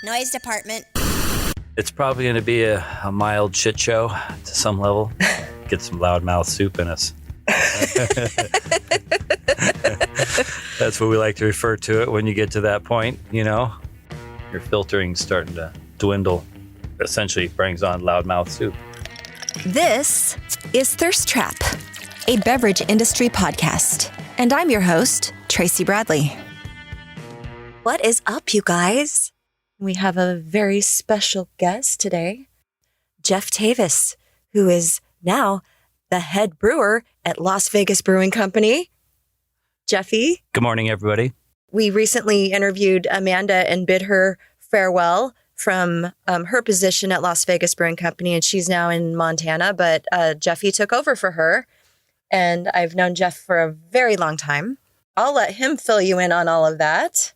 Noise department. It's probably going to be a mild shit show to some level. Get some loudmouth soup in us. That's what we like to refer to it when you get to that point, you know. Your filtering's starting to dwindle. Essentially brings on loudmouth soup. This is Thirst Trap, a beverage industry podcast. And I'm your host, Tracy Bradley. What is up, you guys? We have a very special guest today, Jeff Tewes, who is now the head brewer at Las Vegas Brewing Company. Jeffy. Good morning, everybody. We recently interviewed Amanda and bid her farewell from her position at Las Vegas Brewing Company, and she's now in Montana, but Jeffy took over for her, and I've known Jeff for a very long time. I'll let him fill you in on all of that.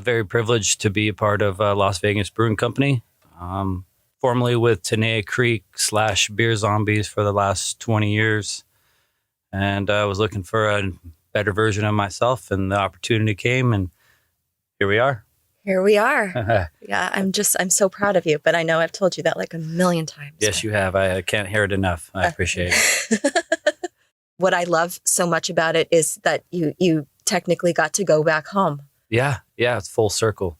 Very privileged to be a part of Las Vegas Brewing Company, formerly with Tenaya Creek / Beer Zombies for the last 20 years. And I was looking for a better version of myself, and the opportunity came, and here we are. Here we are. Yeah, I'm so proud of you, but I know I've told you that like a million times. Yes, you have. I can't hear it enough. I appreciate it. What I love so much about it is that you technically got to go back home. Yeah, it's full circle.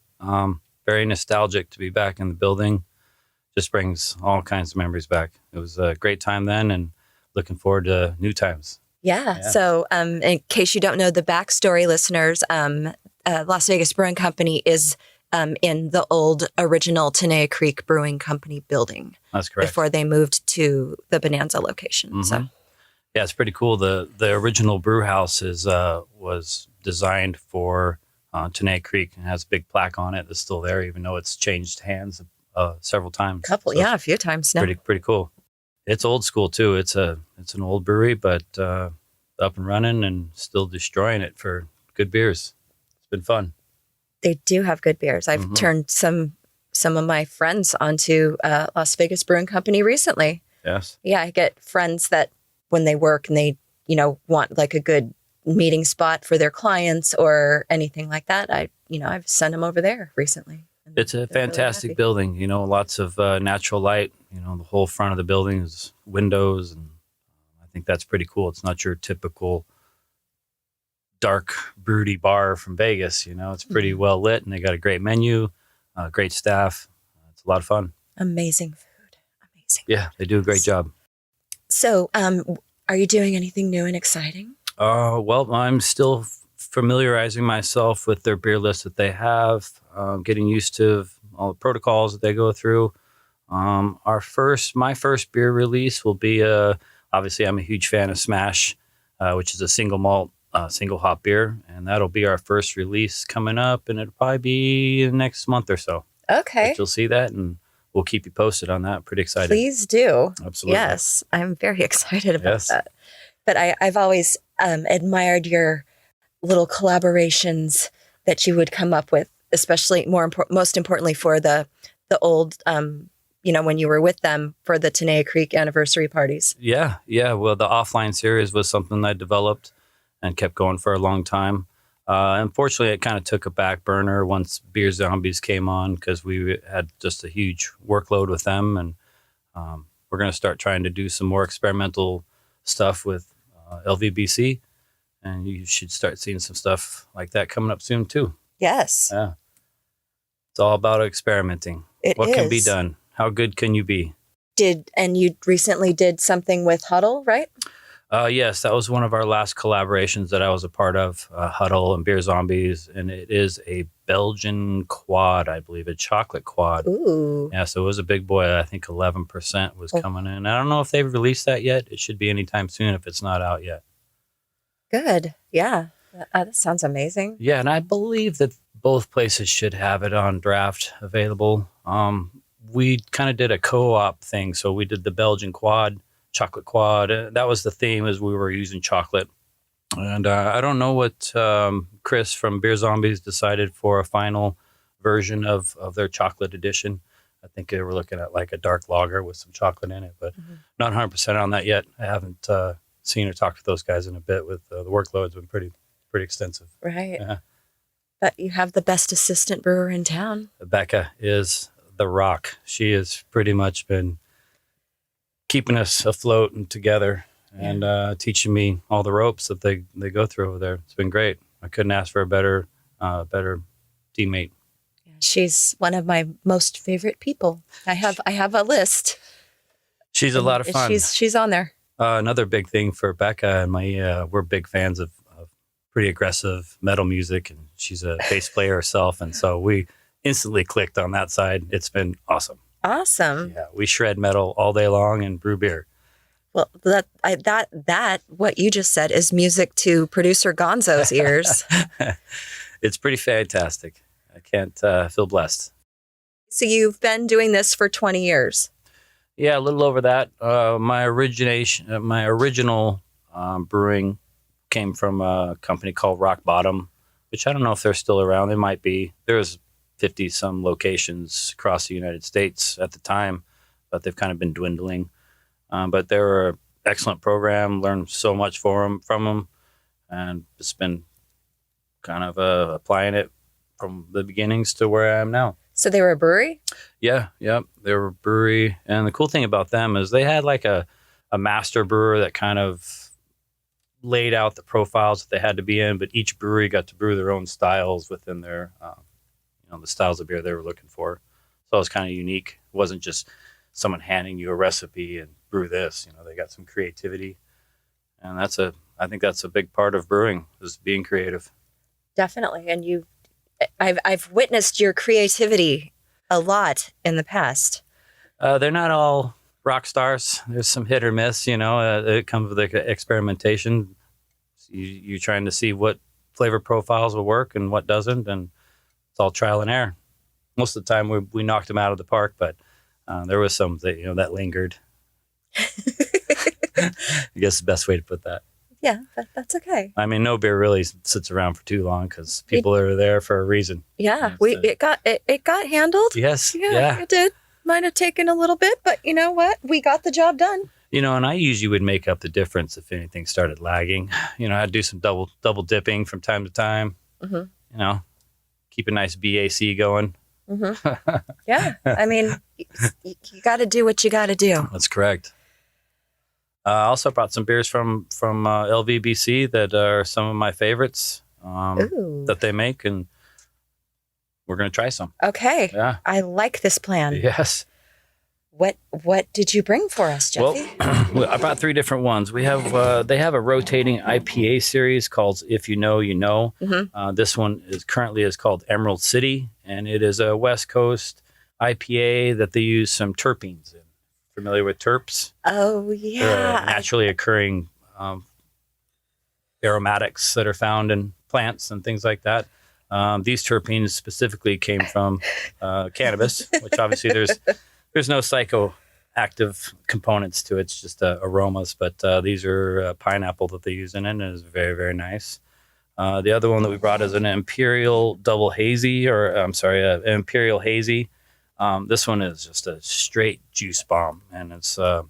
Very nostalgic to be back in the building. Just brings all kinds of memories back. It was a great time then, and looking forward to new times. Yeah. So in case you don't know the backstory, listeners, Las Vegas Brewing Company is in the old original Tenaya Creek Brewing Company building. That's correct. Before they moved to the Bonanza location. Mm-hmm. So. Yeah, it's pretty cool. The original brew house was designed for Tenaya Creek, and has a big plaque on it that's still there, even though it's changed hands several times. A few times now. Pretty cool. It's old school too. It's an old brewery, but up and running and still destroying it for good beers. It's been fun. They do have good beers. I've turned some of my friends onto Las Vegas Brewing Company recently. Yes. Yeah, I get friends that when they work and they, want like a good meeting spot for their clients or anything like that, I've sent them over there recently. It's a fantastic really building, lots of natural light. The whole front of the building is windows, and I think that's pretty cool. It's not your typical dark, broody bar from Vegas. It's pretty well lit, and they got a great menu, great staff. It's a lot of fun. Amazing food. Amazing. Yeah, they do a great job. So, are you doing anything new and exciting? Well, I'm still familiarizing myself with their beer list that they have, getting used to all the protocols that they go through. My first beer release will be, obviously I'm a huge fan of Smash, which is a single malt, single hop beer. And that'll be our first release coming up, and it'll probably be next month or so. Okay. But you'll see that, and we'll keep you posted on that. Pretty excited. Please do. Absolutely. Yes, I'm very excited about that. But I've always admired your little collaborations that you would come up with, especially most importantly for the old, when you were with them for the Tenaya Creek anniversary parties. Yeah. Well, the offline series was something I developed and kept going for a long time. Unfortunately, it kind of took a back burner once Beer Zombies came on, because we had just a huge workload with them, and we're going to start trying to do some more experimental stuff with LVBC, and you should start seeing some stuff like that coming up soon too. Yes. Yeah. It's all about experimenting. What can be done? How good can you be? And you recently did something with Huddle, right? Yes, that was one of our last collaborations that I was a part of, Huddle and Beer Zombies, and it is a Belgian quad, I believe, a chocolate quad. Ooh. Yeah, so it was a big boy. I think 11% was coming in. I don't know if they've released that yet. It should be anytime soon if it's not out yet. Good. Yeah. That sounds amazing. Yeah, and I believe that both places should have it on draft available. We kind of did a co-op thing, so we did the Belgian quad, chocolate quad. That was the theme, as we were using chocolate. And I don't know what Chris from Beer Zombies decided for a final version of their chocolate edition. I think they were looking at like a dark lager with some chocolate in it, but not 100% on that yet. I haven't seen or talked to those guys in a bit. With the workload's been pretty extensive. Right. Yeah. But you have the best assistant brewer in town. Becca is the rock. She has pretty much been keeping us afloat and together and teaching me all the ropes that they go through over there. It's been great. I couldn't ask for a better teammate. She's one of my most favorite people. I have a list. She's a lot of fun. She's on there. Another big thing for Becca and my, we're big fans of pretty aggressive metal music, and she's a bass player herself, and so we instantly clicked on that side. It's been awesome. Awesome. Yeah, we shred metal all day long and brew beer. Well, that what you just said is music to producer Gonzo's ears. It's pretty fantastic. I can't feel blessed. So you've been doing this for 20 years. Yeah, a little over that. My original brewing came from a company called Rock Bottom, which I don't know if they're still around. They might be. There's 50 some locations across the United States at the time, but they've kind of been dwindling. But they were an excellent program. Learned so much from them, and it's been kind of applying it from the beginnings to where I am now. So they were a brewery? Yeah. They were a brewery. And the cool thing about them is they had like a master brewer that kind of laid out the profiles that they had to be in, but each brewery got to brew their own styles within their, the styles of beer they were looking for. So it was kind of unique. It wasn't just someone handing you a recipe and brew this. They got some creativity. And I think that's a big part of brewing, is being creative. Definitely. And I've witnessed your creativity a lot in the past. They're not all rock stars. There's some hit or miss, it comes with the experimentation. You're trying to see what flavor profiles will work and what doesn't, and it's all trial and error. Most of the time we knocked them out of the park, but there was some that lingered. I guess the best way to put that. Yeah, that's okay. I mean, no beer really sits around for too long because people are there for a reason. Yeah, it got handled. Yes, yeah, it did. Might have taken a little bit, but you know what? We got the job done. And I usually would make up the difference if anything started lagging. I'd do some double dipping from time to time. Mm-hmm. Keep a nice BAC going. Mm-hmm. Yeah, I mean, you got to do what you got to do. That's correct. I also brought some beers from LVBC that are some of my favorites that they make, and we're going to try some. Okay. Yeah. I like this plan. Yes. What did you bring for us, Jeffy? Well, I brought 3 different ones. We have they have a rotating IPA series called If You Know, You Know. Mm-hmm. This one is called Emerald City, and it is a West Coast IPA that they use some terpenes in. Familiar with terps? Oh, yeah. Naturally occurring aromatics that are found in plants and things like that. These terpenes specifically came from cannabis, which obviously there's no psychoactive components to it. It's just aromas. But these are pineapple that they use in it, and it is very, very nice. The other one that we brought is an Imperial Double Hazy, an Imperial Hazy. This one is just a straight juice bomb, and it's got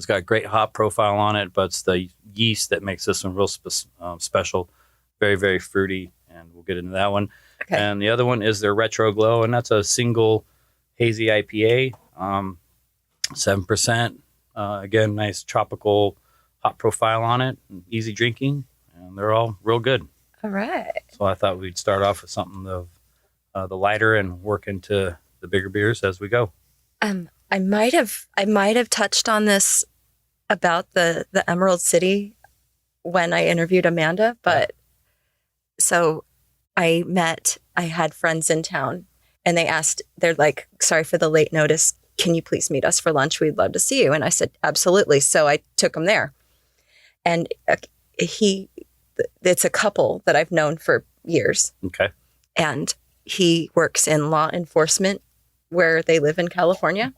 a great hop profile on it, but it's the yeast that makes this one real special. Very, very fruity, and we'll get into that one. Okay. And the other one is their Retro Glow, and that's a single hazy IPA, 7%. Again, nice tropical hop profile on it, and easy drinking, and they're all real good. All right. So I thought we'd start off with something of the lighter and work into the bigger beers as we go. I might have touched on this about the Emerald City when I interviewed Amanda, but so I had friends in town, and they're like, sorry for the late notice. Can you please meet us for lunch? We'd love to see you. And I said, absolutely. So I took them there, and it's a couple that I've known for years. Okay. And he works in law enforcement where they live in California,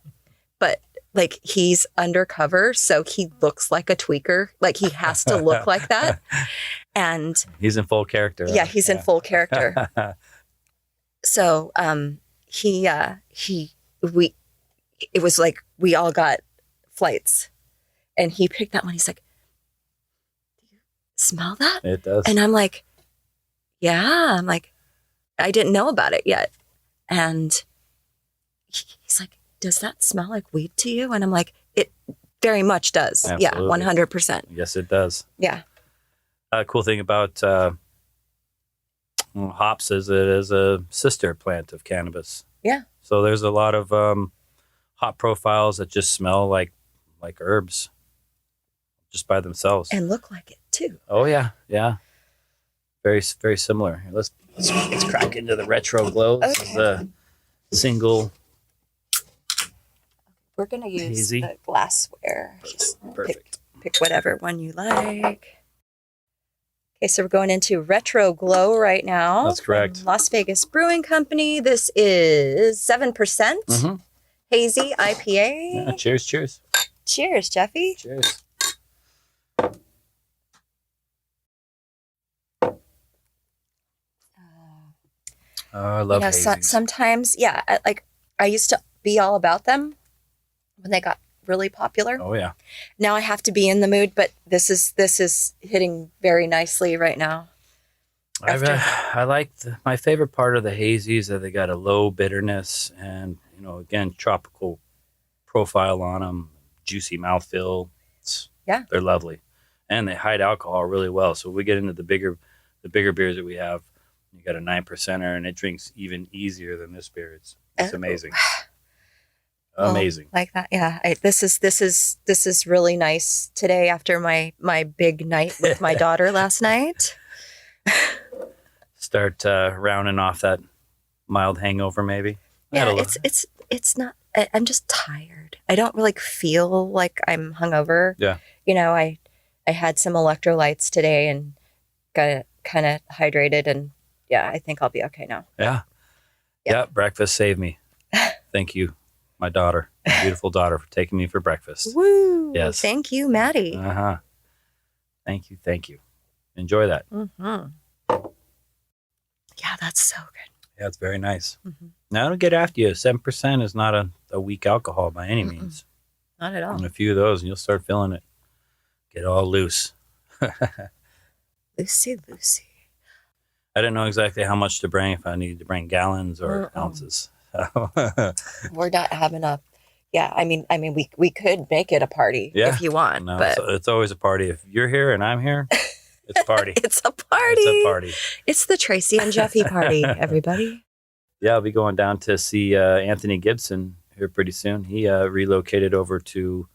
but like he's undercover. So he looks like a tweaker. Like he has to look like that. And he's in full character. Yeah, he's in full character. So, it was like, we all got flights, and he picked that one. He's like, do you smell that? It does. And I'm like, yeah. I'm like, I didn't know about it yet. And he's like, does that smell like weed to you? And I'm like, it very much does. Absolutely. Yeah, 100%. Yes, it does. Yeah. Cool thing about hops is it is a sister plant of cannabis. Yeah. So there's a lot of hop profiles that just smell like herbs just by themselves. And look like it too. Oh, yeah. Yeah. Very, very similar. Here, let's crack into the retro glow. This is the single. We're going to use hazy. the glassware. Just Perfect. Pick whatever one you like. Okay, so we're going into Retro Glow right now. That's correct. From Las Vegas Brewing Company. This is 7% hazy IPA. Yeah, cheers. Cheers, Jeffy. Cheers. I love hazies. Sometimes, yeah, I used to be all about them when they got really popular. Oh, yeah. Now I have to be in the mood, but this is hitting very nicely right now. I like my favorite part of the hazies that they got a low bitterness and, again, tropical profile on them, juicy mouthfeel. They're lovely. And they hide alcohol really well. So we get into the bigger beers that we have. You got a 9%er and it drinks even easier than this beer. It's amazing. Amazing. Like that. Yeah. This is really nice today after my big night with my daughter last night. Start rounding off that mild hangover maybe. Yeah, it's not, I'm just tired. I don't really feel like I'm hungover. Yeah. I had some electrolytes today and got kind of hydrated, and yeah, I think I'll be okay now. Yeah, breakfast saved me. Thank you, my daughter, my beautiful daughter, for taking me for breakfast. Woo! Yes. Thank you, Maddie. Thank you. Enjoy that. Mm-hmm. Yeah, that's so good. Yeah, it's very nice. Mm-hmm. Now, to get after you, 7% is not a weak alcohol by any means. Not at all. And a few of those, and you'll start feeling it. Get all loose. Lucy. I didn't know exactly how much to bring, if I needed to bring gallons or ounces. We're not having a. Yeah, I mean, we could make it a party if you want. No, but it's always a party. If you're here and I'm here, it's a party. It's a party. It's a party. It's the Tracy and Jeffy party, everybody. Yeah, I'll be going down to see Anthony Gibson here pretty soon. He relocated over to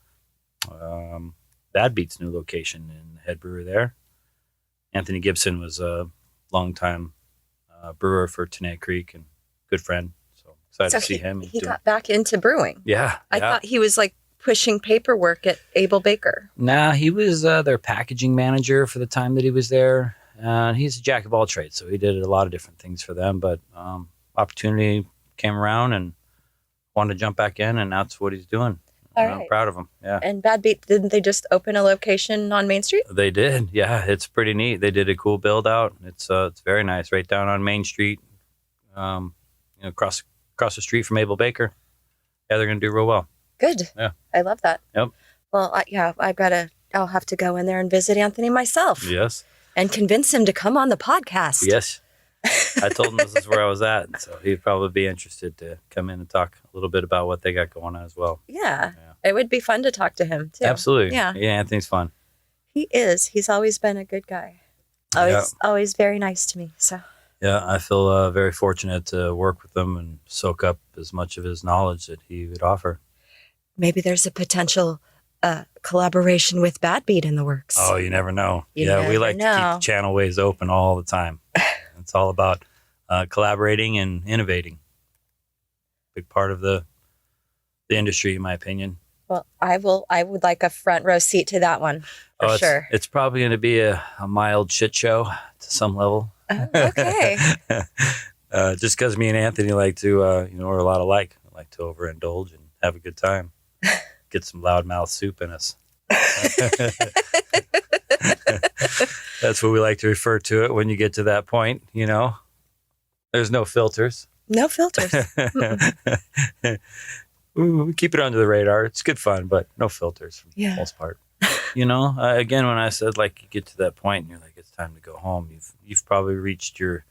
Bad Beat's new location in the head brewer there. Anthony Gibson was a longtime brewer for Tenaya Creek and good friend. So excited to see him. He got back into brewing. Yeah. I thought he was like pushing paperwork at Abel Baker. Nah, he was their packaging manager for the time that he was there. He's a jack of all trades, so he did a lot of different things for them. But opportunity came around and wanted to jump back in, and that's what he's doing. I'm proud of him. Yeah. And Bad Beat, didn't they just open a location on Main Street? They did. Yeah, it's pretty neat. They did a cool build out. It's very nice, right down on Main Street, across the street from Abel Baker. Yeah, they're going to do real well. Good. Yeah, I love that. Yep. Well, I'll have to go in there and visit Anthony myself. Yes. And convince him to come on the podcast. Yes. I told him this is where I was at, so he'd probably be interested to come in and talk a little bit about what they got going on as well. Yeah. It would be fun to talk to him too. Absolutely. Yeah. Yeah, Anthony's fun. He is. He's always been a good guy. Always very nice to me. So. Yeah, I feel very fortunate to work with him and soak up as much of his knowledge that he would offer. Maybe there's a potential collaboration with Bad Beat in the works. Oh, you never know. We like to keep the channel ways open all the time. It's all about collaborating and innovating. Big part of the industry, in my opinion. Well, I would like a front row seat to that one for sure. It's probably going to be a mild shit show to some level. Oh, okay. Just because me and Anthony like to, we're a lot alike. I like to overindulge and have a good time. Get some loudmouth soup in us. That's what we like to refer to it when you get to that point, There's no filters. No filters. We keep it under the radar. It's good fun, but no filters for the most part. Again, when I said you get to that point and you're like, it's time to go home, you've probably reached your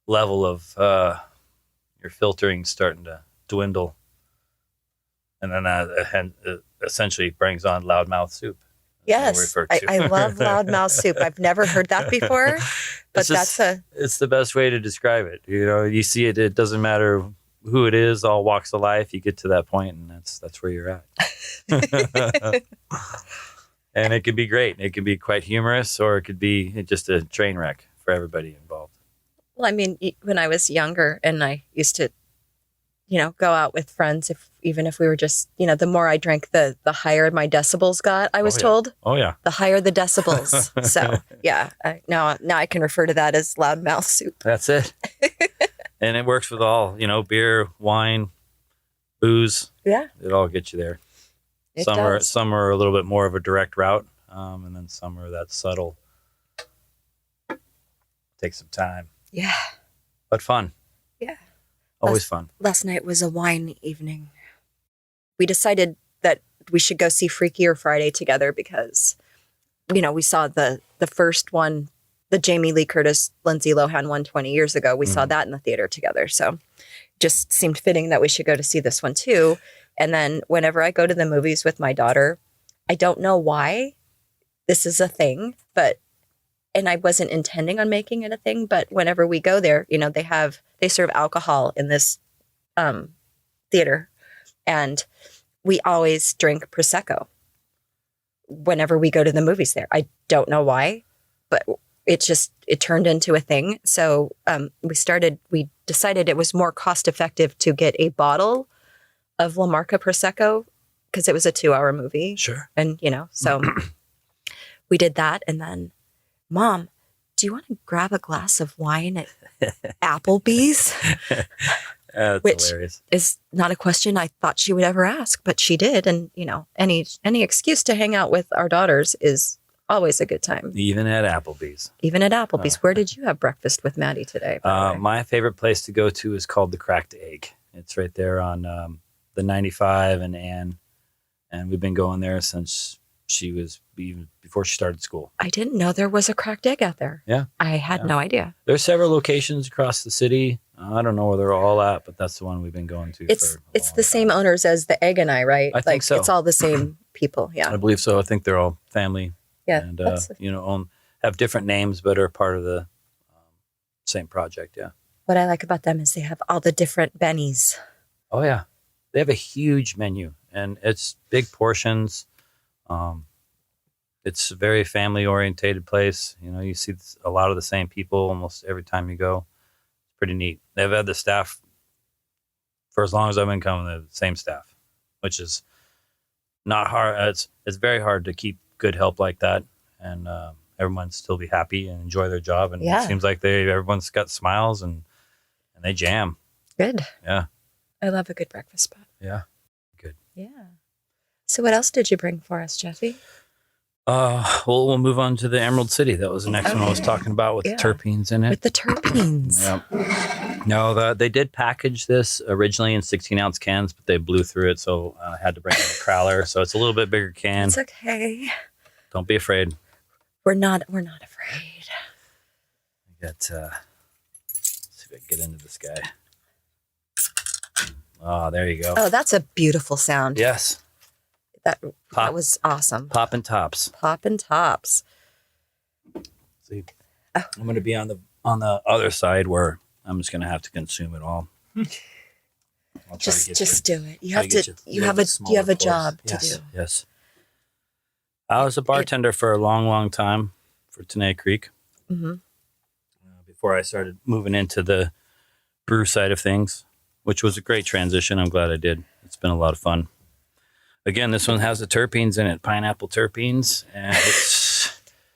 level of your filtering starting to dwindle. And then that essentially brings on loudmouth soup. Yes, I love loudmouth soup. I've never heard that before, but it's the best way to describe it. You see it. It doesn't matter who it is, all walks of life. You get to that point, and that's where you're at. And it can be great. It can be quite humorous, or it could be just a train wreck for everybody involved. Well, I mean, when I was younger, and I used to, go out with friends, even if we were just, the more I drank, the higher my decibels got, I was told. Oh, yeah. The higher the decibels. So, yeah, now I can refer to that as loudmouth soup. That's it. And it works with all, beer, wine, booze. Yeah. It all gets you there. Does. Some are a little bit more of a direct route, and then some are that subtle. Takes some time. Yeah. But fun. Yeah. Always fun. Last night was a wine evening. We decided that we should go see Freakier Friday together because, we saw the first one, the Jamie Lee Curtis, Lindsay Lohan one 20 years ago. We saw that in the theater together. So just seemed fitting that we should go to see this one too. And then whenever I go to the movies with my daughter, I don't know why this is a thing, and I wasn't intending on making it a thing, but whenever we go there, they serve alcohol in this theater, and we always drink Prosecco whenever we go to the movies there. I don't know why, but it turned into a thing. So we decided it was more cost effective to get a bottle of La Marca Prosecco because it was a 2-hour movie. Sure. And, so we did that. And then, Mom, do you want to grab a glass of wine at Applebee's? That's Which hilarious. is not a question I thought she would ever ask, but she did. And, any excuse to hang out with our daughters is always a good time. Even at Applebee's. Where did you have breakfast with Maddie today? My favorite place to go to is called the Cracked Egg. It's right there on the 95 and Ann. And we've been going there since she was even before she started school. I didn't know there was a Cracked Egg out there. Yeah. I had no idea. There's several locations across the city. I don't know where they're all at, but that's the one we've been going to. It's the same owners as the Egg and I, right? I think so. It's all the same people. Yeah. I believe so. I think they're all family. Yeah. And, have different names, but are part of the same project. Yeah. What I like about them is they have all the different bennies. Oh, yeah. They have a huge menu, and it's big portions. It's a very family-orientated place. You see a lot of the same people almost every time you go. It's pretty neat. They've had the staff for as long as I've been coming, the same staff, which is not hard. It's very hard to keep good help like that, and everyone still be happy and enjoy their job. And It seems like everyone's got smiles and they jam. Good. Yeah. I love a good breakfast spot. Yeah. Good. Yeah. So what else did you bring for us, Jesse? We'll move on to the Emerald City. That was the next one I was talking about with the terpenes in it. With the terpenes. Yeah. No, they did package this originally in 16-ounce cans, but they blew through it, so I had to bring in a crowler. So it's a little bit bigger can. It's okay. Don't be afraid. We're not afraid. I got, let's see if I can get into this guy. Oh, there you go. Oh, that's a beautiful sound. Yes. That was awesome. Poppin' tops. Poppin' tops. See, I'm going to be on the other side where I'm just going to have to consume it all. Just do it. You have a job to do. Yes. I was a bartender for a long, long time for Tenaya Creek. Mm-hmm. Before I started moving into the brew side of things, which was a great transition. I'm glad I did. It's been a lot of fun. Again, this one has the terpenes in it, pineapple terpenes, and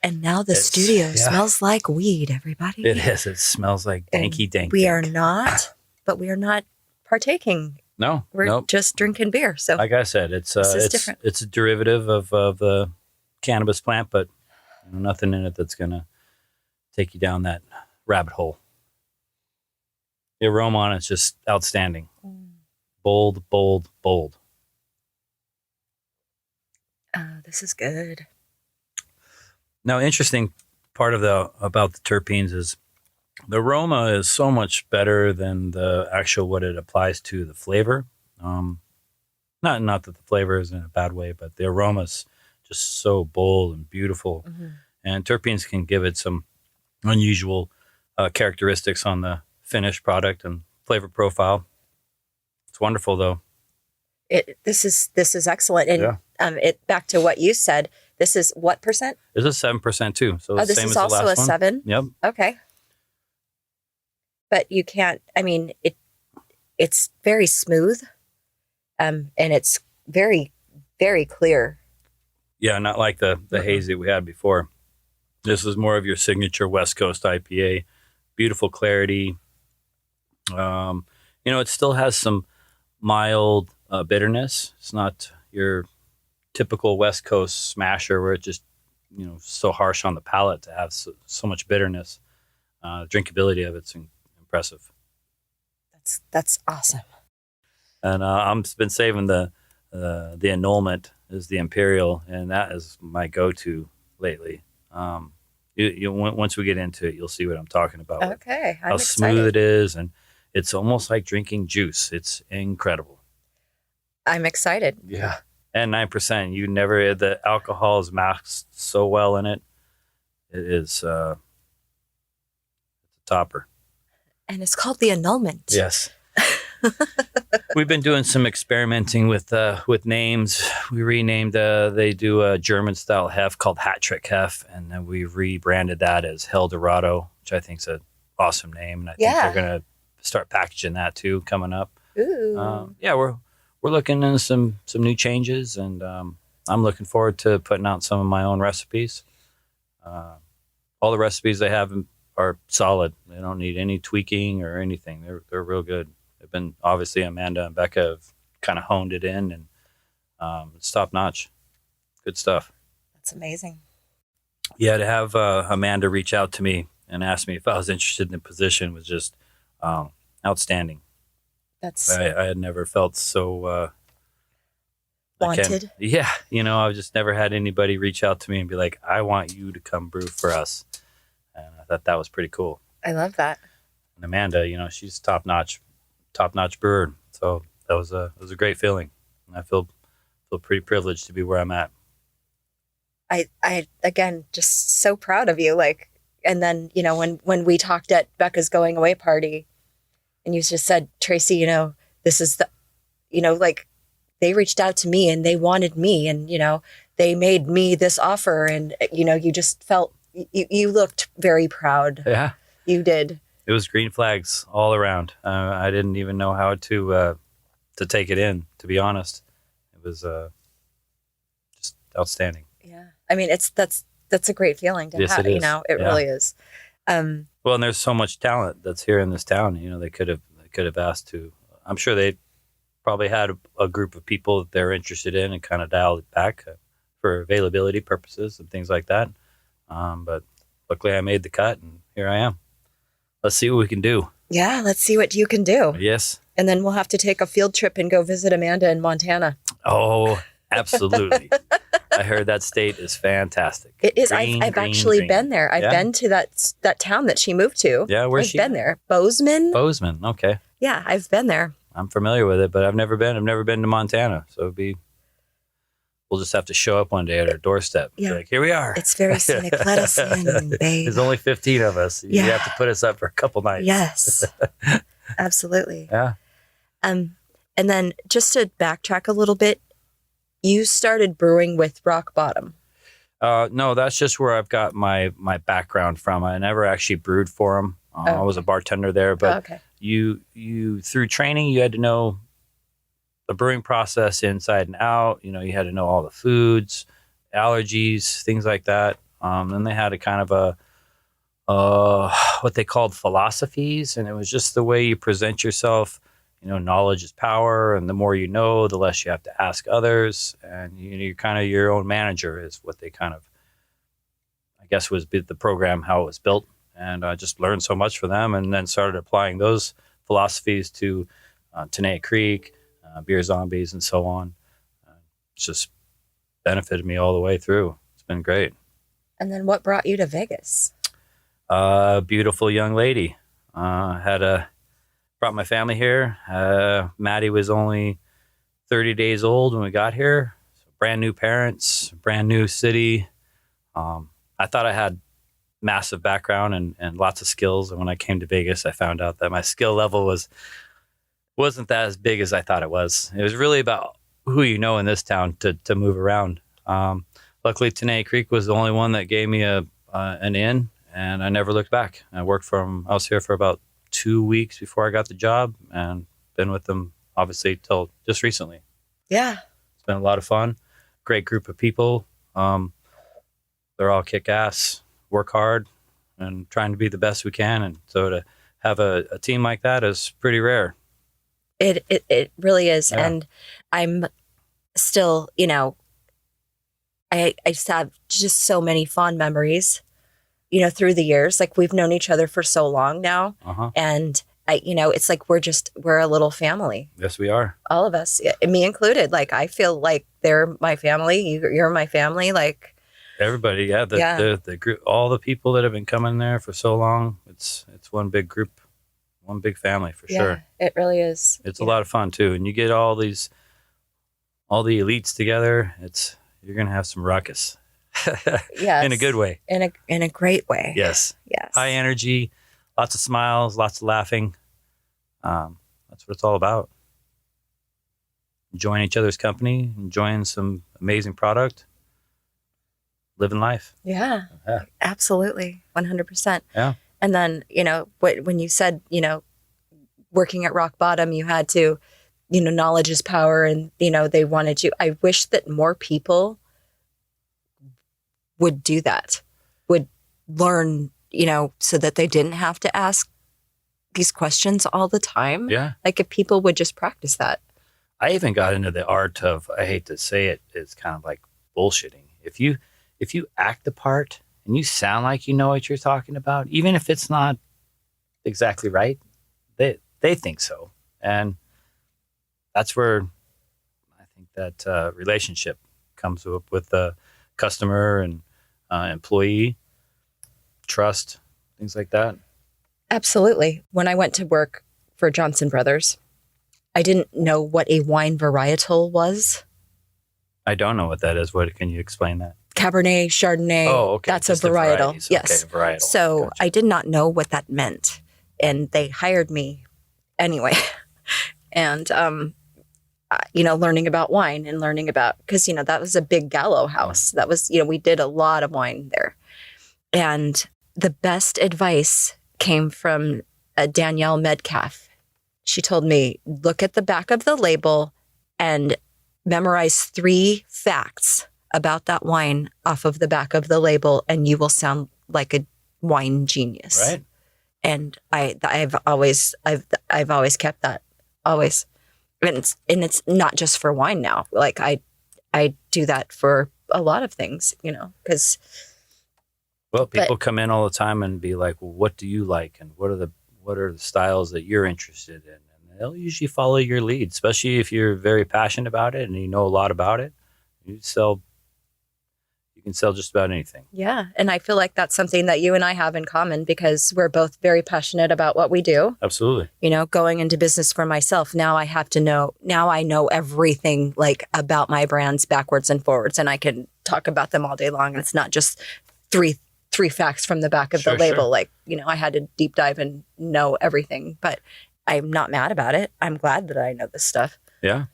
and now the studio smells like weed, everybody. It is. It smells like danky dank. We are not partaking. No, we're just drinking beer. So, like I said, it's different. It's a derivative of the cannabis plant, but nothing in it that's gonna take you down that rabbit hole. The aroma on it's just outstanding. Bold, bold, bold. This is good. Now, interesting part about the terpenes is The aroma is so much better than the actual what it applies to the flavor. Not that the flavor is in a bad way, but the aroma's just so bold and beautiful. Mm-hmm. And terpenes can give it some unusual characteristics on the finished product and flavor profile. It's wonderful, though. This is excellent. And it back to what you said. This is what percent? This is 7% too. So This same is as the also last a one. 7. Yep. Okay. But you can't. I mean, it's very smooth, and it's very, very clear. Yeah, not like the hazy we had before. This is more of your signature West Coast IPA. Beautiful clarity. It still has some mild bitterness. It's not your typical West Coast smasher where it just, so harsh on the palate to have so much bitterness. Drinkability of it's impressive. That's awesome. And I've been saving the annulment is the Imperial, and that is my go-to lately. Once we get into it, you'll see what I'm talking about. Okay, I'm how excited. smooth it is, and it's almost like drinking juice. It's incredible. I'm excited. Yeah, and 9%. The alcohol is masked so well in it. It is it's a topper. And it's called the annulment. Yes. We've been doing some experimenting with names. We renamed. They do a German style hef called Hat Trick Hef, and then we rebranded that as Hell Dorado, which I think is an awesome name. And I think they're gonna start packaging that too coming up. Ooh. We're looking into some new changes, and I'm looking forward to putting out some of my own recipes. All the recipes they have are solid. They don't need any tweaking or anything. They're real good. They've been, obviously, Amanda and Becca have kind of honed it in, and it's top notch. Good stuff. That's amazing. Yeah, to have Amanda reach out to me and ask me if I was interested in the position was just outstanding. I had never felt so wanted. I've just never had anybody reach out to me and be like, I want you to come brew for us. And I thought that was pretty cool. I love that. And Amanda, she's top notch brewer. So that was a great feeling. And I feel pretty privileged to be where I'm at. I again, just so proud of you. And then, when we talked at Becca's going away party and you just said, Tracy, this is they reached out to me and they wanted me and, they made me this offer and, you just felt, you looked very proud. Yeah. You did. It was green flags all around. I didn't even know how to take it in, to be honest. It was just outstanding. Yeah. I mean, that's a great feeling to have, it is. It really is. Well, and there's so much talent that's here in this town. They could have asked to. I'm sure they probably had a group of people that they're interested in and kind of dialed it back for availability purposes and things like that. But luckily, I made the cut, and here I am. Let's see what we can do. Yeah, let's see what you can do. Yes. And then we'll have to take a field trip and go visit Amanda in Montana. Oh, absolutely. I heard that state is fantastic. It is. I've actually been there. I've been to that town that she moved to. Yeah, where's she? I've been there. Bozeman. Bozeman, okay. Yeah, I've been there. I'm familiar with it, but I've never been. I've never been to Montana, so we'll just have to show up one day at our doorstep. Yeah. Be like, here we are. It's very scenic. Let us in, babe. There's only 15 of us. You have to put us up for a couple nights. Yes, absolutely. Yeah. And then just to backtrack a little bit, you started brewing with Rock Bottom. No, that's just where I've got my background from. I never actually brewed for them. I was a bartender there, but you through training, you had to know the brewing process inside and out. You had to know all the foods, allergies, things like that. Then they had a kind of what they called philosophies, and it was just the way you present yourself. Knowledge is power, and the more you know, the less you have to ask others, and you're kind of your own manager is what they kind of, I guess, was the program, how it was built. And I just learned so much from them, and then started applying those philosophies to Tenaya Creek, Beer Zombies, and so on. It's just benefited me all the way through. It's been great. And then what brought you to Vegas? Beautiful young lady. Brought my family here. Maddie was only 30 days old when we got here. So brand new parents, brand new city. I thought I had massive background and lots of skills. And when I came to Vegas, I found out that my skill level wasn't that as big as I thought it was. It was really about who you know in this town to move around. Luckily, Tenaya Creek was the only one that gave me an in, and I never looked back. I was here for about 2 weeks before I got the job, and been with them obviously till just recently. Yeah. It's been a lot of fun. Great group of people. They're all kick ass, work hard, and trying to be the best we can. And so to have a team like that is pretty rare. It really is. Yeah. And I'm still, I just have just so many fond memories, through the years. Like, we've known each other for so long now. Uh-huh. And it's like we're a little family. Yes, we are. All of us, me included. Like, I feel like they're my family. You're my family. Like, everybody. Yeah. The group, all the people that have been coming there for so long. It's one big group, one big family for sure. It really is. It's a lot of fun too. And you get all the elites together. You're going to have some ruckus. Yes. In a good way. In a great way. Yes. Yes. High energy, lots of smiles, lots of laughing. That's what it's all about. Enjoying each other's company, enjoying some amazing product, living life. Yeah. Absolutely. 100%. Yeah. And then, when you said, working at rock bottom, you had to, knowledge is power, and, they wanted you. I wish that more people would do that, would learn, so that they didn't have to ask these questions all the time. Yeah. Like, if people would just practice that. I even got into the art of, I hate to say it, it's kind of like bullshitting. If you act the part and you sound like you know what you're talking about, even if it's not exactly right, they think so. And that's where I think that relationship comes up with the customer and employee, trust, things like that. Absolutely. When I went to work for Johnson Brothers, I didn't know what a wine varietal was. I don't know what that is. Can you explain that? Cabernet, Chardonnay. Oh, okay. That's Just a varietal. varieties. Yes. Okay, varietal. So Gotcha. I did not know what that meant. And they hired me anyway. And, learning about wine and learning about, because, that was a big gallo house. That was, we did a lot of wine there. And the best advice came from Danielle Metcalf. She told me, look at the back of the label and memorize 3 facts about that wine off of the back of the label, and you will sound like a wine genius. Right. And I've always kept that, always. And it's not just for wine now. Like, I do that for a lot of things, because. Well, people come in all the time and be like, well, what do you like? And what are the styles that you're interested in? And they'll usually follow your lead, especially if you're very passionate about it and you know a lot about it. You can sell just about anything. Yeah. And I feel like that's something that you and I have in common, because we're both very passionate about what we do. Absolutely. Going into business for myself, now I know everything, like, about my brands backwards and forwards, and I can talk about them all day long. And it's not just three facts from the back of the label. Sure. Like, I had to deep dive and know everything, but I'm not mad about it. I'm glad that I know this stuff. Yeah.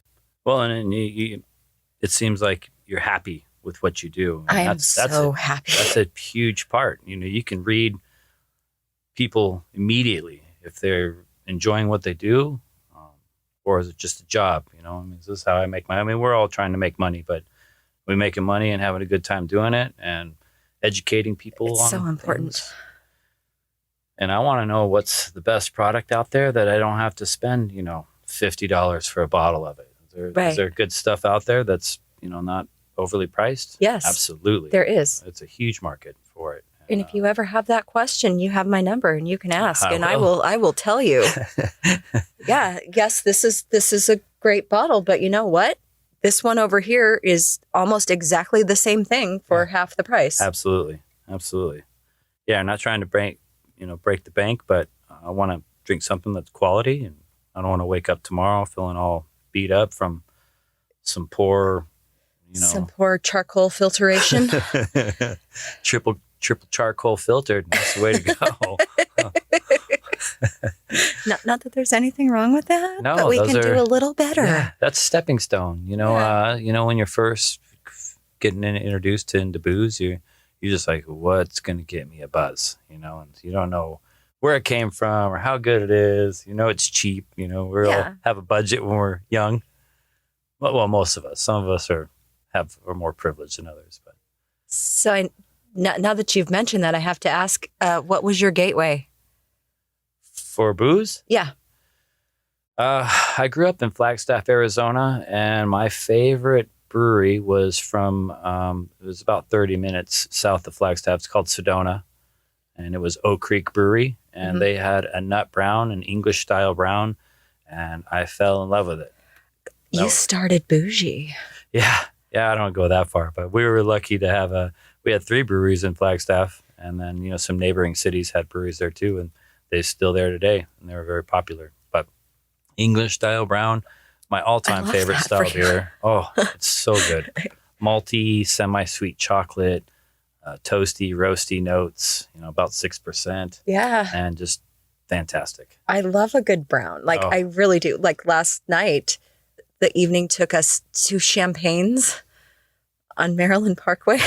Well, and it seems like you're happy with what you do. I am so happy. That's a huge part. You can read people immediately if they're enjoying what they do, or is it just a job? Is this how I make money? We're all trying to make money, but we're making money and having a good time doing it and educating people. It's so important. Things. And I want to know what's the best product out there that I don't have to spend, $50 for a bottle of it. Is there good stuff out there that's, not overly priced? Yes. Absolutely. There is. It's a huge market for it. And if you ever have that question, you have my number and you can ask, I will tell you. Yeah. Yes, this is a great bottle, but you know what? This one over here is almost exactly the same thing for half the price. Absolutely. Absolutely. I'm not trying to break the bank, but I want to drink something that's quality, and I don't want to wake up tomorrow feeling all beat up from some poor, some poor charcoal filtration. triple charcoal filtered. That's the way to go. Not that there's anything wrong with that, No, but we can do a little better. Yeah, that's stepping stone. When you're first getting introduced into booze, you're just like, what's going to get me a buzz? And you don't know where it came from or how good it is. It's cheap. We all have a budget when we're young. Well, most of us. Some of us are more privileged than others. But so now that you've mentioned that, I have to ask, what was your gateway for booze? Yeah. I grew up in Flagstaff, Arizona, and my favorite brewery was from, it was about 30 minutes south of Flagstaff. It's called Sedona, and it was Oak Creek Brewery, and they had a nut brown, an English style brown, and I fell in love with it. You started bougie. Yeah, I don't go that far, but we were lucky to we had 3 breweries in Flagstaff, and then, some neighboring cities had breweries there too, and they're still there today, and they were very popular. But English style brown, my all-time favorite style beer. Oh, it's so good. Malty, semi-sweet chocolate, toasty, roasty notes, about 6%. Yeah. And just fantastic. I love a good brown. I really do. Like last night, the evening took us to Champagne's on Maryland Parkway.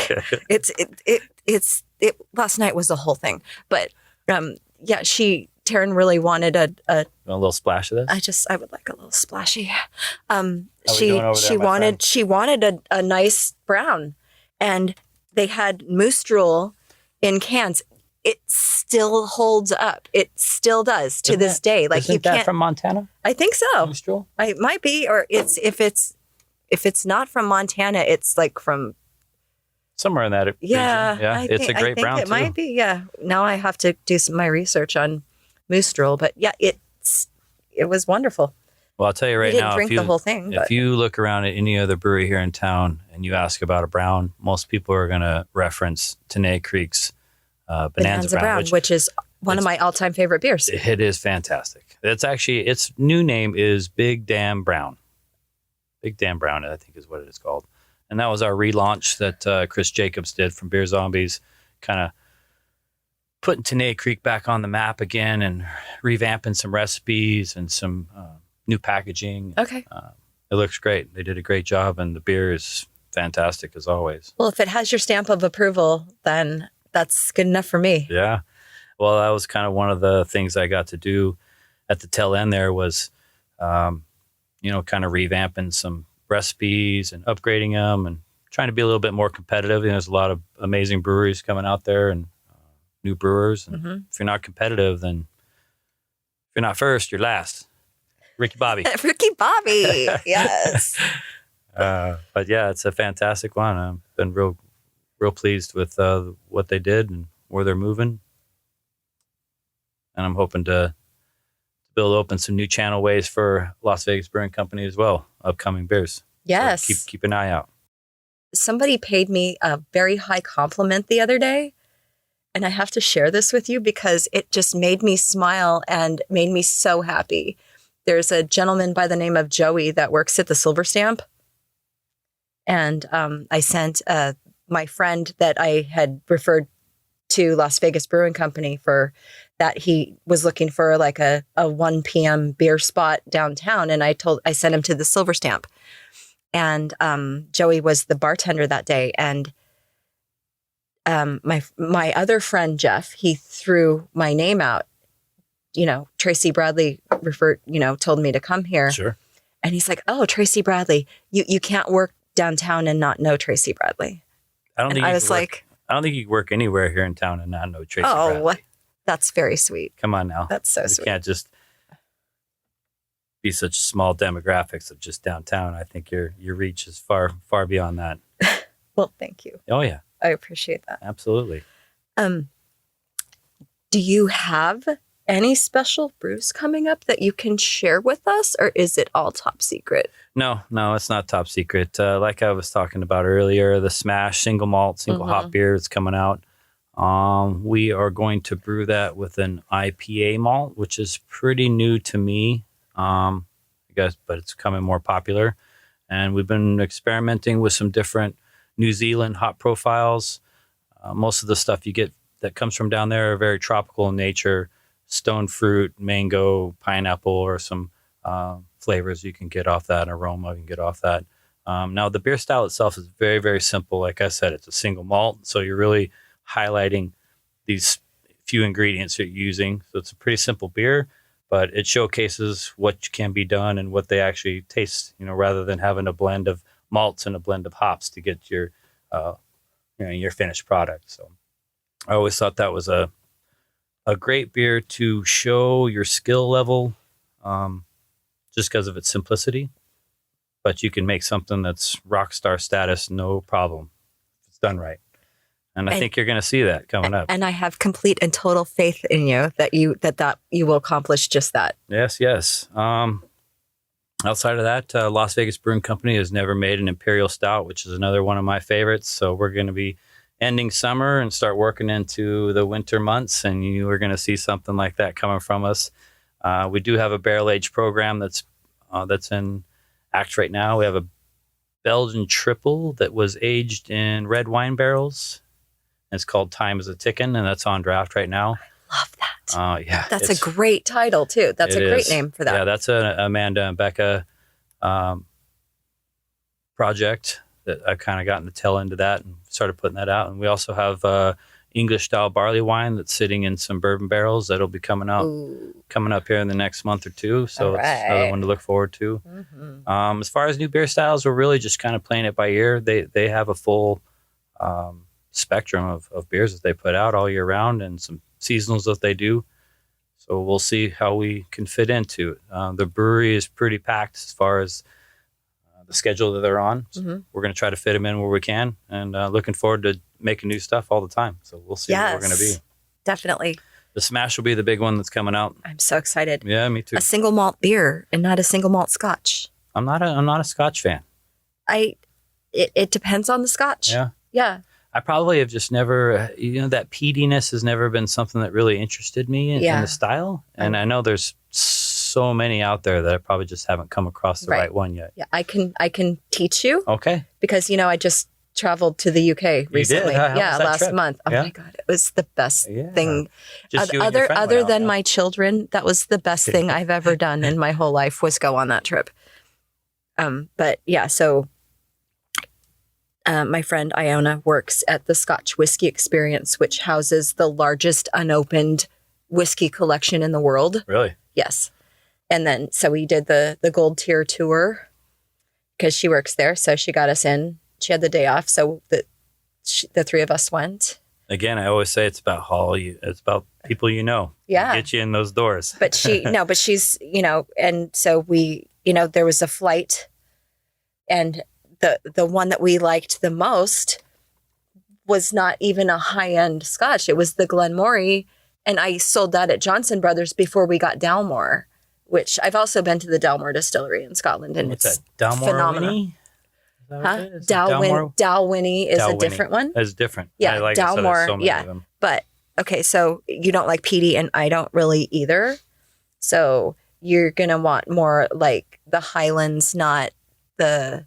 Last night was the whole thing. But Taryn really wanted a little splash of this. I would like a little splashy. She wanted a nice brown, and they had Moose Drool in cans. It still holds up. It still does to this day. Isn't that from Montana? I think so. Moose Drool? It might be, or if it's not from Montana, it's like from somewhere in that region. Yeah. It's a great brown too. It might be. Yeah. Now I have to do my research on Moose Drool, but yeah, it was wonderful. Well, I'll tell you right now, drink the whole thing. If you look around at any other brewery here in town and you ask about a brown, most people are going to reference Tenaya Creek's Bonanza Brown, which is one of my all-time favorite beers. It is fantastic. It's actually, its new name is Big Damn Brown. Big Damn Brown, I think is what it is called. And that was our relaunch that Chris Jacobs did from Beer Zombies, kind of putting Tenaya Creek back on the map again and revamping some recipes and some new packaging. Okay. It looks great. They did a great job, and the beer is fantastic as always. Well, if it has your stamp of approval, then that's good enough for me. Yeah. Well, that was kind of one of the things I got to do at the tail end there was, kind of revamping some recipes and upgrading them and trying to be a little bit more competitive. There's a lot of amazing breweries coming out there and new brewers. And if you're not competitive, then if you're not first, you're last. Ricky Bobby. Ricky Bobby. Yes. But yeah, it's a fantastic one. I've been real pleased with what they did and where they're moving. And I'm hoping to open some new channel ways for Las Vegas Brewing Company as well, upcoming beers. Yes. So keep an eye out. Somebody paid me a very high compliment the other day, and I have to share this with you because it just made me smile and made me so happy. There's a gentleman by the name of Joey that works at the Silver Stamp. And I sent my friend that I had referred to Las Vegas Brewing Company for that. He was looking for like a 1 p.m. beer spot downtown. And I sent him to the Silver Stamp. And Joey was the bartender that day. And my other friend, Jeff, he threw my name out. Tracy Bradley told me to come here. Sure. And he's like, "Oh, Tracy Bradley, you can't work downtown and not know Tracy Bradley." I don't think you can work anywhere here in town and not know Tracy Bradley. Oh, that's very sweet. Come on now. That's so sweet. You can't just be such small demographics of just downtown. I think your reach is far, far beyond that. Well, thank you. Oh yeah. I appreciate that. Absolutely. Do you have any special brews coming up that you can share with us, or is it all top secret? No, it's not top secret. Like I was talking about earlier, the Smash single malt, single hop beer is coming out. We are going to brew that with an IPA malt, which is pretty new to me, I guess, but it's becoming more popular. And we've been experimenting with some different New Zealand hop profiles. Most of the stuff you get that comes from down there are very tropical in nature, stone fruit, mango, pineapple, or some flavors you can get off that, aroma you can get off that. Now, the beer style itself is very, very simple. Like I said, it's a single malt, so you're really highlighting these few ingredients you're using. So it's a pretty simple beer, but it showcases what can be done and what they actually taste, rather than having a blend of malts and a blend of hops to get your finished product. So I always thought that was a great beer to show your skill level, just because of its simplicity. But you can make something that's rock star status, no problem. It's done right. And I think you're going to see that coming up. And I have complete and total faith in you that you will accomplish just that. Yes. Outside of that, Las Vegas Brewing Company has never made an Imperial Stout, which is another one of my favorites. So we're going to be ending summer and start working into the winter months, and you are going to see something like that coming from us. We do have a barrel age program that's in act right now. We have a Belgian triple that was aged in red wine barrels. It's called Time is a Tickin', and that's on draft right now. I love that. Yeah. That's a great title, too. That's a great name for that. Yeah, that's a Amanda and Becca project that I kind of got in the tail end of that and started putting that out. And we also have English-style barley wine that's sitting in some bourbon barrels that'll be coming up here in the next month or two. So it's another one to look forward to. Mm-hmm. As far as new beer styles, we're really just kind of playing it by ear. They have a full spectrum of beers that they put out all year round, and some seasonals that they do. So we'll see how we can fit into it. The brewery is pretty packed as far as the schedule that they're on. So we're going to try to fit them in where we can, and looking forward to making new stuff all the time. So we'll see what we're going to be. Definitely. The Smash will be the big one that's coming out. I'm so excited. Yeah, me too. A single malt beer and not a single malt scotch. I'm not a Scotch fan. It depends on the scotch. Yeah. I probably have just never, that peatiness has never been something that really interested me in the style. And I know there's so many out there that I probably just haven't come across the right one yet. Yeah, I can teach you. Okay. Because, I just traveled to the UK recently. Last month. Oh my God, it was the best thing. Just other than my children, that was the best thing I've ever done in my whole life, was go on that trip. But yeah, so my friend Iona works at the Scotch Whiskey Experience, which houses the largest unopened whiskey collection in the world. Really? Yes. And then, so we did the gold tier tour because she works there. So she got us in. She had the day off. So the three of us went. Again, I always say it's about it's about people Yeah. Get you in those doors. But she's, and so we, there was a flight, and the one that we liked the most was not even a high-end scotch. It was the Glenmorangie, and I sold that at Johnson Brothers before we got Dalmore, which I've also been to the Dalmore distillery in Scotland, and what's it's that? phenomenal. Dalwhinnie is a different one. It's different. Yeah, Dalmore. So yeah, but okay, so you don't like peaty, and I don't really either. So you're gonna want more like the Highlands, not the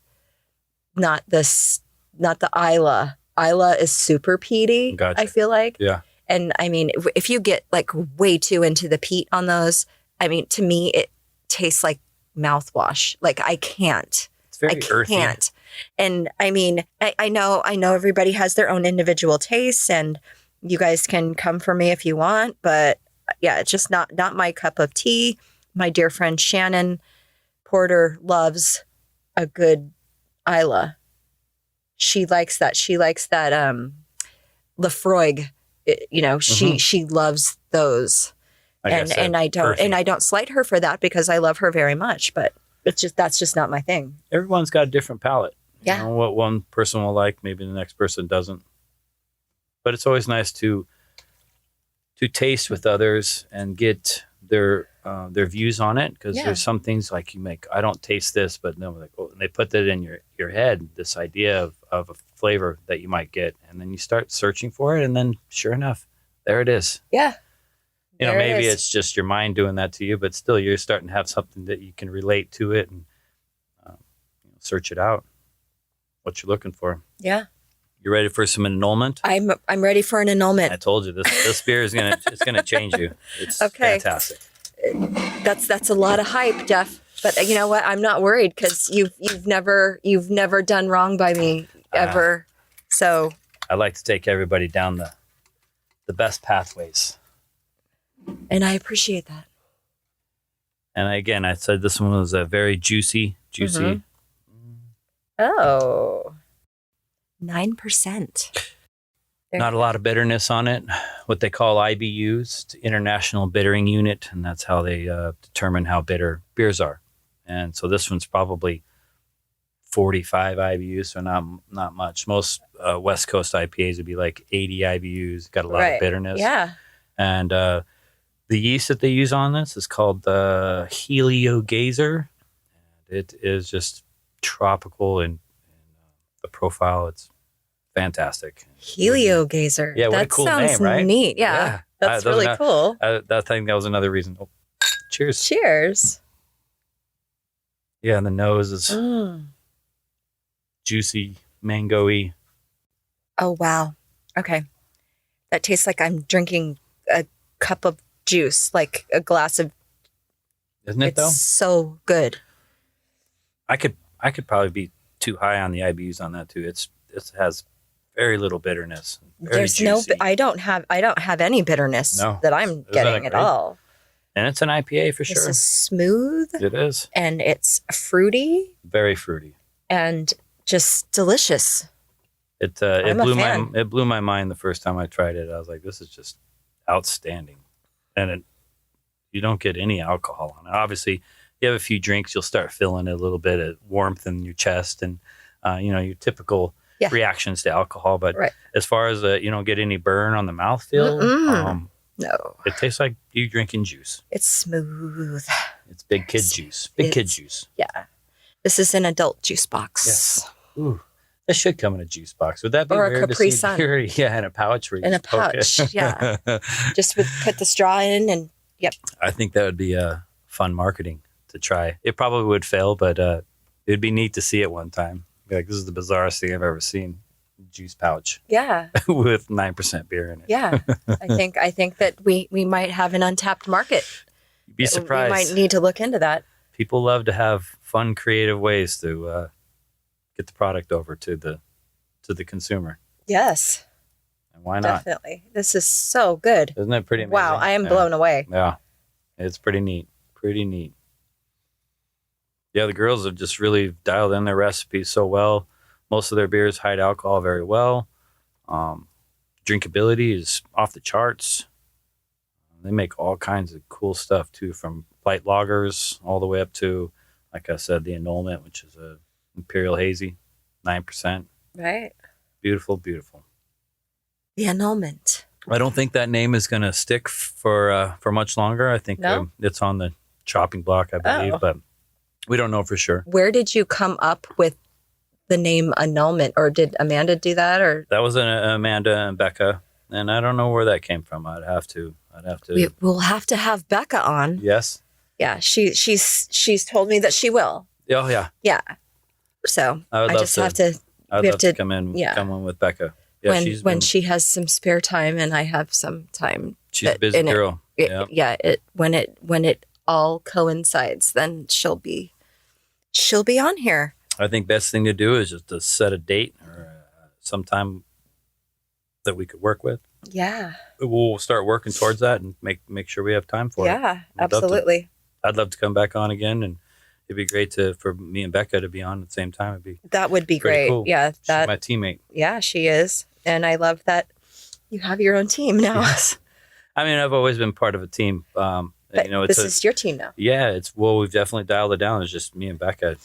Isla. Isla is super peaty. Gotcha. I feel like. Yeah. And I mean, if you get like way too into the peat on those, I mean, to me, it tastes like mouthwash. Like I can't. It's very earthy. And I mean, I know everybody has their own individual tastes, and you guys can come for me if you want, but yeah, it's just not my cup of tea. My dear friend Shannon Porter loves a good Isla. She likes that. Lafroig. She loves those. And I don't slight her for that because I love her very much, but that's just not my thing. Everyone's got a different palate. Yeah. You know, what one person will like, maybe the next person doesn't. But it's always nice to taste with others and get their views on it, because there's some things like you make, I don't taste this, but no, like, oh, they put that in your head, this idea of a flavor that you might get, and then you start searching for it, and then sure enough, there it is. Yeah. You know, There it maybe is. it's just your mind doing that to you, but still, you're starting to have something that you can relate to it and search it out. What you're looking for. Yeah. You ready for some annulment? I'm ready for an annulment. I told you this beer is gonna change you. It's Okay. fantastic. That's a lot of hype, Jeff. But you know what? I'm not worried because you've never done wrong by me ever. So I like to take everybody down the best pathways. and I appreciate that. And again, I said this one was a very juicy. Mm-hmm. Oh, 9%. Not a lot of bitterness on it. What they call IBUs, it's International Bittering Unit, and that's how they determine how bitter beers are. And so this one's probably 45 IBUs, so not much. Most West Coast IPAs would be like 80 IBUs. Got a lot of bitterness. Yeah. And the yeast that they use on this is called the Heliogazer. It is just tropical and the profile. It's fantastic. Heliogazer. Yeah, what that a cool sounds name, right? neat. Yeah. That's those really are not- cool. that was another reason. Oh, cheers. Cheers. Yeah, and the nose is juicy, mango-y. Oh, wow. Okay. That tastes like I'm drinking a cup of juice, like a glass of. Isn't it, It's though? so good. I could probably be too high on the IBUs on that, too. It has very little bitterness. Very There's juicy. I don't have any bitterness that I'm Isn't getting that at great? all. And it's an IPA for This sure. is smooth It is. and it's fruity Very fruity. and just delicious. It I'm a fan. blew my mind the first time I tried it. I was like, this is just outstanding. And you don't get any alcohol on it. Obviously, you have a few drinks, you'll start feeling a little bit of warmth in your chest and your typical reactions to alcohol. But as far as you don't get any burn on the mouthfeel, no, it tastes like you drinking juice. it's smooth. It's big kid juice. Big kid juice. Yeah. This is an adult juice box. Yes. Ooh. This should come in a juice box. Would that be Or a weird Capri to see Sun. beer? Yeah, in a pouch. Where you In a just poke it. pouch, yeah. Just put the straw in and I think that would be fun marketing to try. It probably would fail, but it'd be neat to see it one time. Be like, this is the bizarrest thing I've ever seen. Juice pouch yeah. with 9% beer in it. Yeah. I think that we might have an untapped market. You'd be surprised. We might need to look into that. People love to have fun, creative ways to get the product over to the consumer. Yes. And why not? Definitely. This is so good. Isn't it pretty amazing? Wow, I am blown away. Yeah. It's pretty neat. Pretty neat. Yeah, the girls have just really dialed in their recipes so well. Most of their beers hide alcohol very well. Drinkability is off the charts. They make all kinds of cool stuff too, from light lagers all the way up to, like I said, the annulment, which is a Imperial Hazy, 9%. Right. Beautiful, beautiful. The annulment. I don't think that name is going to stick for much longer. I think No? it's on the chopping block, I believe, but we don't know for sure. Where did you come up with the name annulment, or did Amanda do that? Or That was Amanda and Becca, and I don't know where that came from. I'd have to. we'll have to have Becca on. Yes. Yeah, she's told me that she will. Oh yeah. Yeah. So I would love just to. have to. I'd we love have to to come in with Becca. Yeah, when she has some spare time and I have some time. She's a busy girl. When it all coincides, then she'll be on here. I think best thing to do is just to set a date or sometime that we could work with. Yeah. We'll start working towards that and make sure we have time for it. Yeah, absolutely. I'd love to come back on again, and it'd be great for me and Becca to be on at the same time. That would be pretty great. cool. Yeah, She's my teammate. Yeah, she is, and I love that you have your own team now. Yes. I mean, I've always been part of a team. But this is your team now. Yeah, we've definitely dialed it down. It's just me and Becca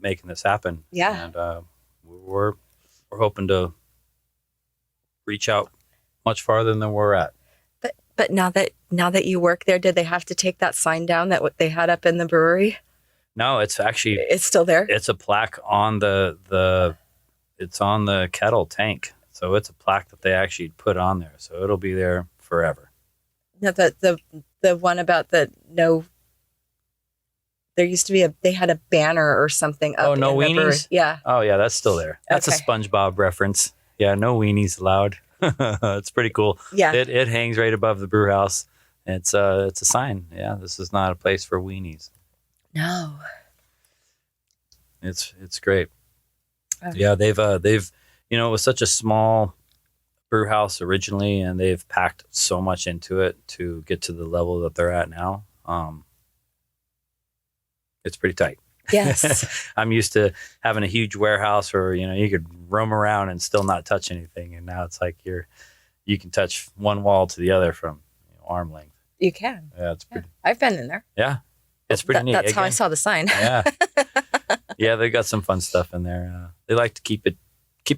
making this happen. Yeah, and we're hoping to reach out much farther than we're at. But now that you work there, did they have to take that sign down that what they had up in the brewery? No, it's actually It's still there. it's a plaque on it's on the kettle tank. So it's a plaque that they actually put on there. So it'll be there forever. No, the one about the no. There used to be they had a banner or something up. Oh, no in the brewery. weenies? Yeah. Oh yeah, that's still there. That's Okay. a SpongeBob reference. Yeah, no weenies allowed. It's pretty cool. Yeah. It hangs right above the brew house. It's a sign. Yeah, this is not a place for weenies. No. It's great. Oh. Yeah, they've it was such a small brew house originally, and they've packed so much into it to get to the level that they're at now. It's pretty tight. Yes. I'm used to having a huge warehouse where, you could roam around and still not touch anything. And now it's like you can touch one wall to the other from arm length. You can. Yeah, it's pretty. I've been in there. Yeah, it's pretty neat. That's how I saw the sign. Yeah. Yeah, they got some fun stuff in there. They like to keep it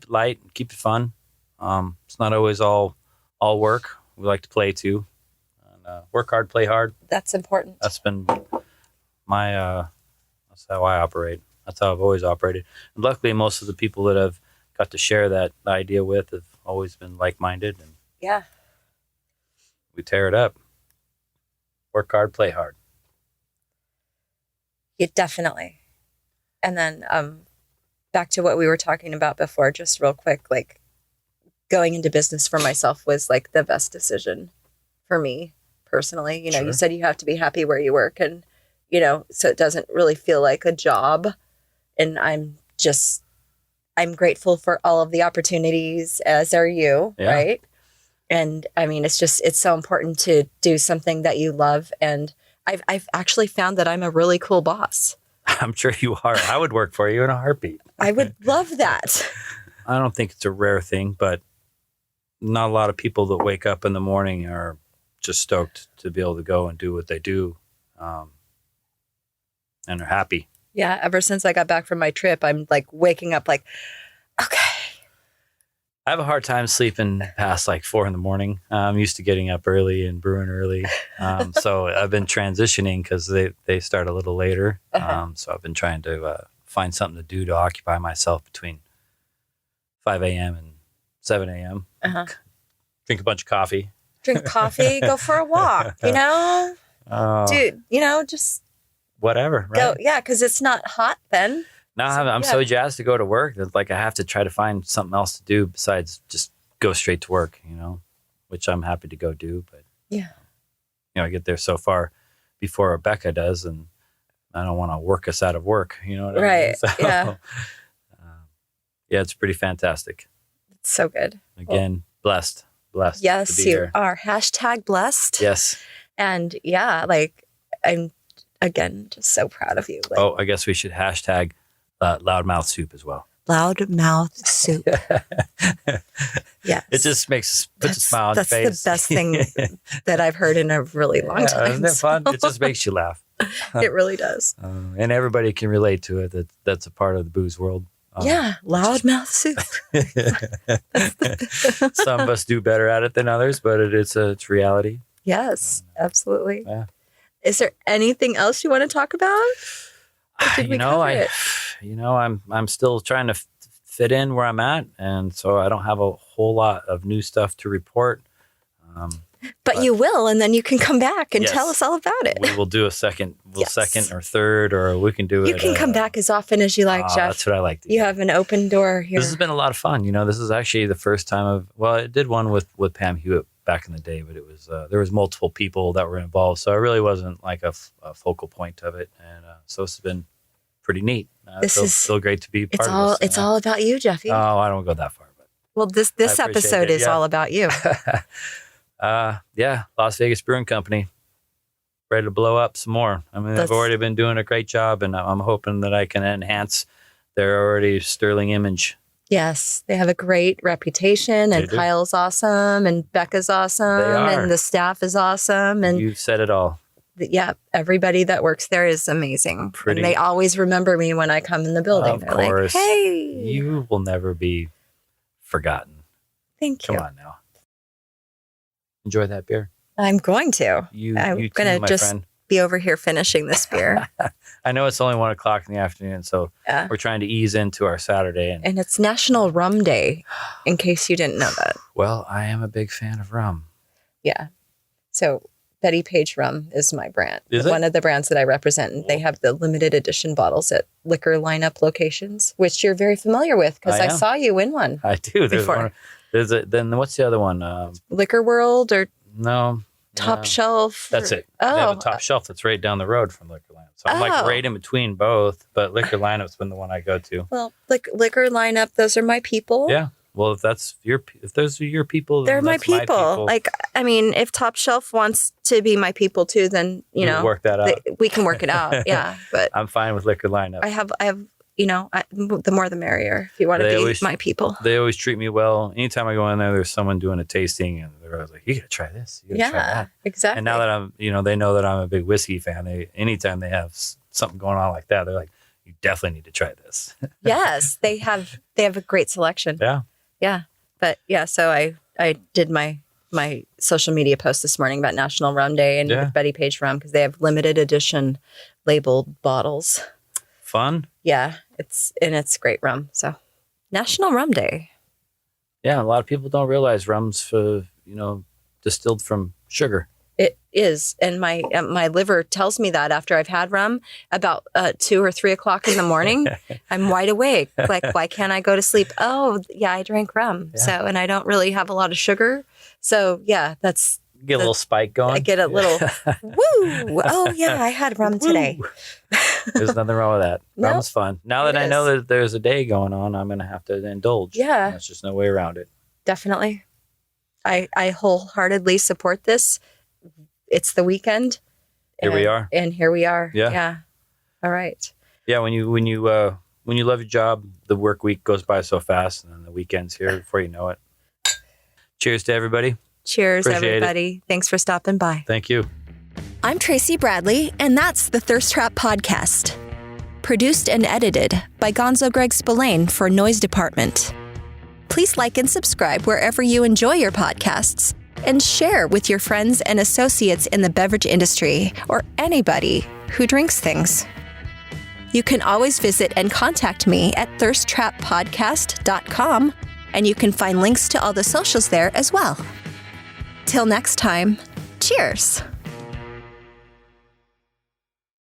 light and keep it fun. It's not always all work. We like to play too. And, work hard, play hard. That's important. That's been my that's how I operate. That's how I've always operated. And luckily, most of the people that I've got to share that idea with have always been like-minded, and Yeah. we tear it up. Work hard, play hard. Yeah, definitely. And then back to what we were talking about before, just real quick, like going into business for myself was like the best decision for me personally. You Sure. said you have to be happy where you work, and so it doesn't really feel like a job. And I'm grateful for all of the opportunities, as are you, Yeah. right? And I mean, it's so important to do something that you love. And I've actually found that I'm a really cool boss. I'm sure you are. I would work for you in a heartbeat. I would love that. I don't think it's a rare thing, but not a lot of people that wake up in the morning are just stoked to be able to go and do what they do, and are happy. Yeah. Ever since I got back from my trip, I'm like waking up like, okay. I have a hard time sleeping past like 4 a.m. I'm used to getting up early and brewing early. So I've been transitioning because they start a little later. So I've been trying to find something to do to occupy myself between 5 a.m. and 7 a.m. Drink a bunch of coffee. Drink coffee, go for a walk, dude, just Whatever, right? go. Yeah. Cause it's not hot then. No, I'm so jazzed to go to work that like I have to try to find something else to do besides just go straight to work, which I'm happy to go do. But yeah, I get there so far before Rebecca does, and I don't want to work us out of work. You know what I mean? Right. So, Yeah. Yeah, it's pretty fantastic. it's so good. Again, blessed. Yes, to be you here. are. Hashtag blessed. Yes. And yeah, like I'm again just so proud of you. Like, Oh, I guess we should hashtag loudmouth soup as well. Loudmouth soup. Yes. It just puts a smile on your That's face. the best thing that I've heard in a really long time. Isn't it fun? It just makes you laugh. It really does. And everybody can relate to it. That's a part of the booze world. Yeah, loudmouth soup. Some of us do better at it than others, but it's reality. Yes, absolutely. Yeah. Is there anything else you want to talk about? Or did we cover it? I'm still trying to fit in where I'm at, and so I don't have a whole lot of new stuff to report. But you will, and then you can come back and Yes. tell us all about it. We will do a second, Yes. second or third, or we can do it. You can come back as often as you like, Jeff. That's what I like to do. You have an open door here. This has been a lot of fun. This is actually the first time I did one with Pam Hewitt back in the day, but it was there was multiple people that were involved, so it really wasn't like a focal point of it, and so this has been pretty neat. This feels is still great to be part of this. It's all about you, Jeffy. Oh, I don't go that far, but Well, this I appreciate episode it, is yeah. all about you. Yeah, Las Vegas Brewing Company, ready to blow up some more. I mean, they've already been doing a great job, and I'm hoping that I can enhance their already sterling image. Yes, they have a great reputation, and They do. Kyle's awesome, and Becca's awesome, They are. and the staff is awesome, and You've said it all. yeah, everybody that works there is amazing. Pretty- And they always remember me when I come in the building. Of They're course. like, "Hey, You will never be forgotten. thank you." Come on now. Enjoy that beer. I'm going to. You I'm too, gonna my just friend. be over here finishing this beer. I know it's only 1 o'clock in the afternoon, so we're trying to ease into our Saturday. And it's National Rum Day, in case you didn't know that. Well, I am a big fan of rum. Yeah. So Betty Page Rum is my brand. Is it? One of the brands that I represent. And they have the limited edition bottles at liquor lineup locations, which you're very familiar with because I saw you win one. I do. Before. Then what's the other one? Liquor World or no. Top Shelf? That's it. Oh. They have a Top Shelf that's right down the road from Liquor Lineup. So I'm like right in between both, but Liquor Lineup's been the one I go to. Well, Liquor Lineup, those are my people. Yeah. Well, if those are your people, they're then my that's my people. Like, I mean, if Top Shelf wants to be my people too, then you know, work that out. We can work it out. Yeah, but I'm fine with Liquor Lineup. I have, you know, the more the merrier. If you want to be my people, they always treat me well. Anytime I go in there, there's someone doing a tasting, and they're always like, "You gotta try this. You gotta try that." Exactly. And now that I'm, they know that I'm a big whiskey fan. Anytime they have something going on like that, they're like, "You definitely need to try this." Yes, they have a great selection. Yeah. Yeah. But yeah, so I did my social media post this morning about National Rum Day and with Betty Page Rum because they have limited edition labeled bottles. Fun. Yeah, it's great rum. So National Rum Day. Yeah, a lot of people don't realize rum's distilled from sugar. It is, and my liver tells me that after I've had rum about 2 or 3 o'clock in the morning, I'm wide awake. Like, why can't I go to sleep? Oh, yeah, I drank rum. Yeah. So, and I don't really have a lot of sugar. So, yeah, get a little spike going. I get a little woo. Oh, yeah, I had rum today. There's nothing wrong with that. Nope. Rum's fun. Now that I know that there's a day going on, I'm going to have to indulge. Yeah, there's just no way around it. Definitely. I wholeheartedly support this. It's the weekend. Here we are. And here we are. Yeah. Yeah. All right. Yeah. When you love your job, the work week goes by so fast, and then the weekend's here before you know it. Cheers to everybody. Cheers, Appreciate everybody. it. Thanks for stopping by. Thank you. I'm Tracy Bradley, and that's the Thirst Trap Podcast. Produced and edited by Gonzo Greg Spillane for Noise Department. Please like and subscribe wherever you enjoy your podcasts, and share with your friends and associates in the beverage industry or anybody who drinks things. You can always visit and contact me at thirsttrappodcast.com, and you can find links to all the socials there as well. Till next time, cheers.